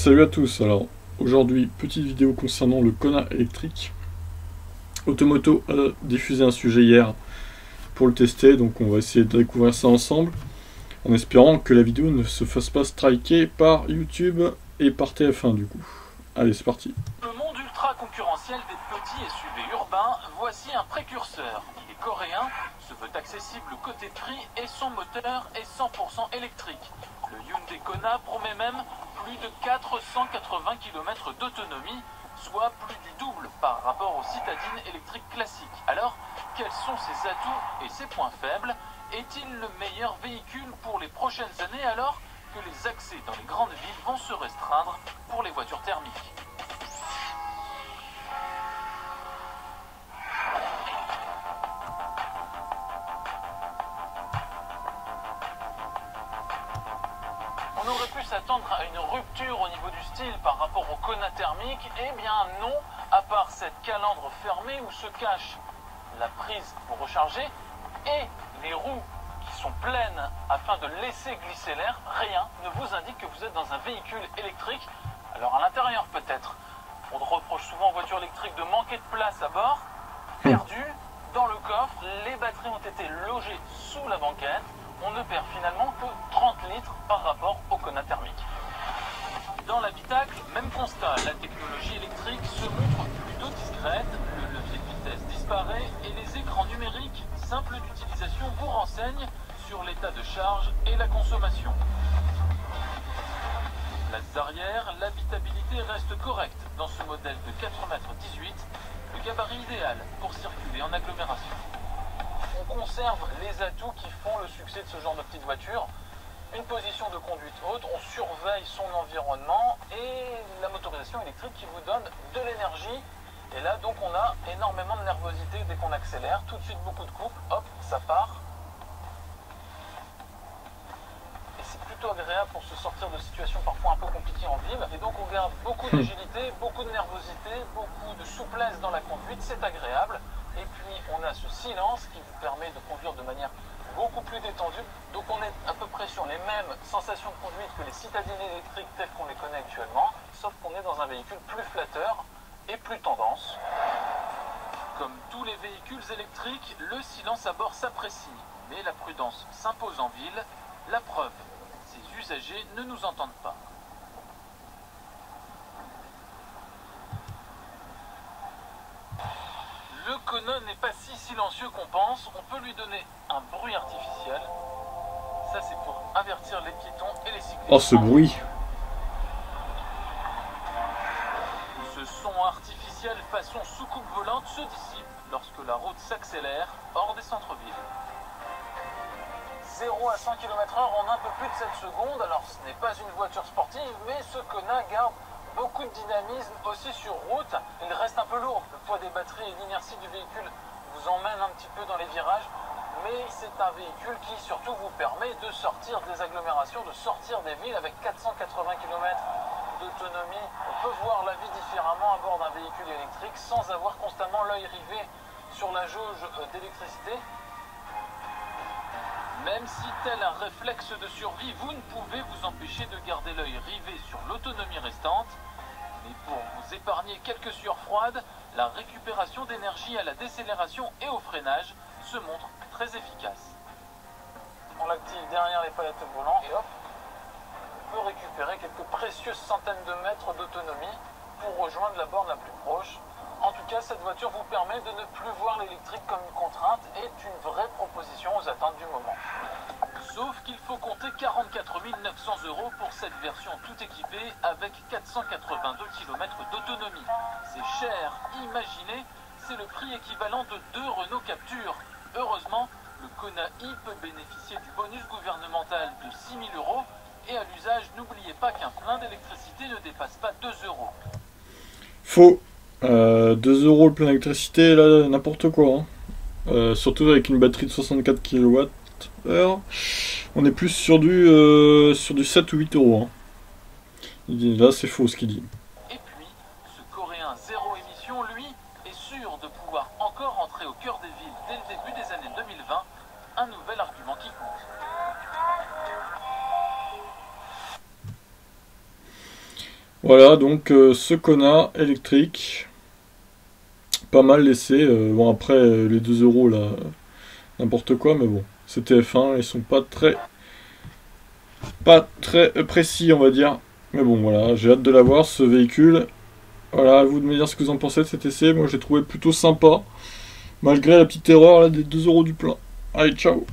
Salut à tous, alors aujourd'hui petite vidéo concernant le Kona électrique. Automoto a diffusé un sujet hier pour le tester, donc on va essayer de découvrir ça ensemble, en espérant que la vidéo ne se fasse pas striker par YouTube et par TF1 du coup. Allez, c'est parti. Le monde ultra concurrentiel des petits SUV urbains, voici un précurseur. Il est coréen, se veut accessible côté prix et son moteur est 100% électrique. Le Hyundai Kona promet même plus de 480 km d'autonomie, soit plus du double par rapport aux citadines électriques classiques. Alors, quels sont ses atouts et ses points faibles? Est-il le meilleur véhicule pour les prochaines années alors que les accès dans les grandes villes vont se restreindre pour les voitures thermiques? On aurait pu s'attendre à une rupture au niveau du style par rapport au Kona thermique. Eh bien non, à part cette calandre fermée où se cache la prise pour recharger et les roues qui sont pleines afin de laisser glisser l'air, rien ne vous indique que vous êtes dans un véhicule électrique. Alors à l'intérieur peut-être. On reproche souvent aux voitures électriques de manquer de place à bord. Perdu dans le coffre, les batteries ont été logées sous la banquette. On ne perd finalement que 30 litres par rapport au Kona thermique. Dans l'habitacle, même constat, la technologie électrique se montre plutôt discrète, le levier de vitesse disparaît et les écrans numériques, simples d'utilisation, vous renseignent sur l'état de charge et la consommation. Place arrière, l'habitabilité reste correcte dans ce modèle de 4,18 m, le gabarit idéal pour circuler en agglomération. On conserve les atouts qui font le succès de ce genre de petite voiture. Une position de conduite haute, on surveille son environnement et la motorisation électrique qui vous donne de l'énergie. Et là donc on a énormément de nervosité dès qu'on accélère, tout de suite beaucoup de couple, hop, ça part. Et c'est plutôt agréable pour se sortir de situations parfois un peu compliquées en ville. Et donc on garde beaucoup d'agilité, beaucoup de nervosité, beaucoup de souplesse dans la conduite, c'est agréable. Et puis on a ce silence qui vous permet de conduire de manière beaucoup plus détendue. Donc on est à peu près sur les mêmes sensations de conduite que les citadines électriques telles qu'on les connaît actuellement, sauf qu'on est dans un véhicule plus flatteur et plus tendance. Comme tous les véhicules électriques, le silence à bord s'apprécie, mais la prudence s'impose en ville. La preuve, ces usagers ne nous entendent pas. Le Kona n'est pas si silencieux qu'on pense, on peut lui donner un bruit artificiel. Ça c'est pour avertir les piétons et les cyclistes. Oh, ce bruit! Ce son artificiel façon soucoupe volante se dissipe lorsque la route s'accélère hors des centres-villes. 0 à 100 km/h en un peu plus de 7 secondes. Alors ce n'est pas une voiture sportive, mais ce Kona garde beaucoup de dynamisme aussi sur route. Il reste un peu lourd. Le poids des batteries et l'inertie du véhicule vous emmènent un petit peu dans les virages. Mais c'est un véhicule qui surtout vous permet de sortir des agglomérations, de sortir des villes avec 480 km d'autonomie. On peut voir la vie différemment à bord d'un véhicule électrique sans avoir constamment l'œil rivé sur la jauge d'électricité. Même si tel un réflexe de survie, vous ne pouvez vous empêcher de garder l'œil rivé sur l'autonomie restante. Mais pour vous épargner quelques sueurs froides, la récupération d'énergie à la décélération et au freinage se montre très efficace. On l'active derrière les palettes au volant et hop, on peut récupérer quelques précieuses centaines de mètres d'autonomie pour rejoindre la borne la plus proche. En tout cas, cette voiture vous permet de ne plus voir l'électrique comme une contrainte et est une vraie proposition aux attentes du moment. Sauf qu'il faut compter 44 900 € pour cette version tout équipée avec 482 km d'autonomie. C'est cher, imaginez, c'est le prix équivalent de 2 Renault Captur. Heureusement, le Kona i peut bénéficier du bonus gouvernemental de 6 000 € et à l'usage, n'oubliez pas qu'un plein d'électricité ne dépasse pas 2 €. Faux. 2 € le plein d'électricité, là, n'importe quoi. Hein. Surtout avec une batterie de 64 kWh. On est plus sur du 7 ou 8 €. Hein. Là, c'est faux ce qu'il dit. Et puis, ce Coréen zéro émission, lui, est sûr de pouvoir encore entrer au cœur des villes dès le début des années 2020. Un nouvel argument qui compte. Voilà, donc ce Kona électrique, pas mal laissé. Bon, après, les 2 euros là, n'importe quoi, mais bon, c'est TF1, ils sont pas très précis, on va dire. Mais bon, voilà, j'ai hâte de l'avoir, ce véhicule. Voilà, à vous de me dire ce que vous en pensez de cet essai. Moi, j'ai trouvé plutôt sympa, malgré la petite erreur là, des 2 euros du plein. Allez, ciao!